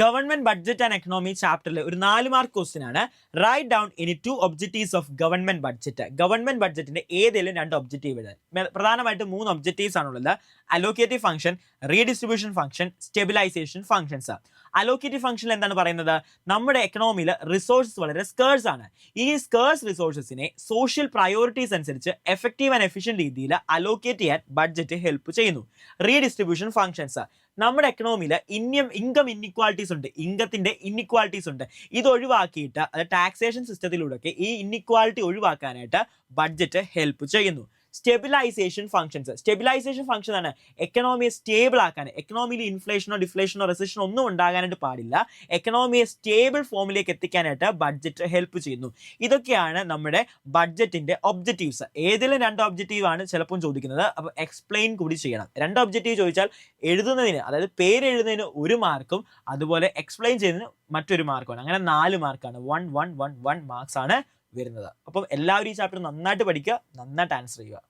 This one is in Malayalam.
ഗവൺമെന്റ് ബഡ്ജറ്റ് ആൻഡ് എക്കണോമി ചാപ്റ്ററിലെ ഒരു 4 മാർക്ക് ക്വസ്റ്റ്യൻ ആണ്. റൈറ്റ് ഡൗൺ ഇനി 2 objectives of government budget. Government ബഡ്ജറ്റിന്റെ ഏതെങ്കിലും 2 ഒബ്ജക്റ്റീവ് എഴുതാൻ. പ്രധാനമായിട്ട് 3 ഒബ്ജക്റ്റീവ്സ് ആണുള്ളത്. Allocative function, redistribution function, stabilisation functions. Allocative ഫംഗ്ഷനിൽ എന്താണ് പറയുന്നത്? നമ്മുടെ എക്കണോമിയിൽ റിസോഴ്സസ് വളരെ സ്കേഴ്സ് ആണ്. ഈ സ്കേഴ്സ് റിസോഴ്സസിനെ സോഷ്യൽ പ്രയോറിറ്റീസ് അനുസരിച്ച് എഫക്റ്റീവ് ആൻഡ് എഫിഷ്യന്റ് രീതിയിൽ അലോക്കേറ്റ് ചെയ്യാൻ ബഡ്ജറ്റ് ഹെൽപ്പ് ചെയ്യുന്നു. റീഡിസ്ട്രിബ്യൂഷൻ ഫംഗ്ഷൻസ്, നമ്മുടെ എക്കണോമിയിൽ ഇൻകം ഇൻഇക്വാലിറ്റീസ് ഉണ്ട്, ഇൻകത്തിന്റെ ഇൻഇക്വാലിറ്റീസ് ഉണ്ട്. ഇത് ഒഴിവാക്കിയിട്ട് അത് ടാക്സേഷൻ സിസ്റ്റത്തിലൂടെ ഈ ഇൻഇക്വാലിറ്റി ഒഴിവാക്കാനായിട്ട് ബഡ്ജറ്റ് ഹെൽപ്പ് ചെയ്യുന്നു. സ്റ്റെബിലൈസേഷൻ ഫംഗ്ഷൻ ആണ് എക്കണോമിയെ സ്റ്റേബിൾ ആക്കാൻ. എക്കണോമിയിൽ ഇൻഫ്ലേഷനോ ഡിഫ്ലേഷനോ റെസിഷനോ ഒന്നും ഉണ്ടാകാനായിട്ട് പാടില്ല. എക്കണോമിയെ സ്റ്റേബിൾ ഫോമിലേക്ക് എത്തിക്കാനായിട്ട് ബഡ്ജറ്റ് ഹെൽപ്പ് ചെയ്യുന്നു. ഇതൊക്കെയാണ് നമ്മുടെ ബഡ്ജറ്റിന്റെ ഒബ്ജക്റ്റീവ്സ്. ഏതെങ്കിലും 2 ഒബ്ജക്റ്റീവ് ആണ് ചിലപ്പോൾ ചോദിക്കുന്നത്. അപ്പോൾ എക്സ്പ്ലെയിൻ കൂടി ചെയ്യണം. 2 ഒബ്ജക്റ്റീവ് ചോദിച്ചാൽ എഴുതുന്നതിന്, അതായത് പേര് എഴുതുന്നതിന് 1 മാർക്കും അതുപോലെ എക്സ്പ്ലെയിൻ ചെയ്യുന്നതിന് മറ്റൊരു മാർക്കുമാണ്. അങ്ങനെ 4 മാർക്കാണ്. 1 1 1 1 മാർക്സ് ആണ് വരുന്നത്. അപ്പം എല്ലാവരും ഈ ചാപ്റ്റർ നന്നായിട്ട് പഠിക്കുക, നന്നായിട്ട് ആൻസർ ചെയ്യുക.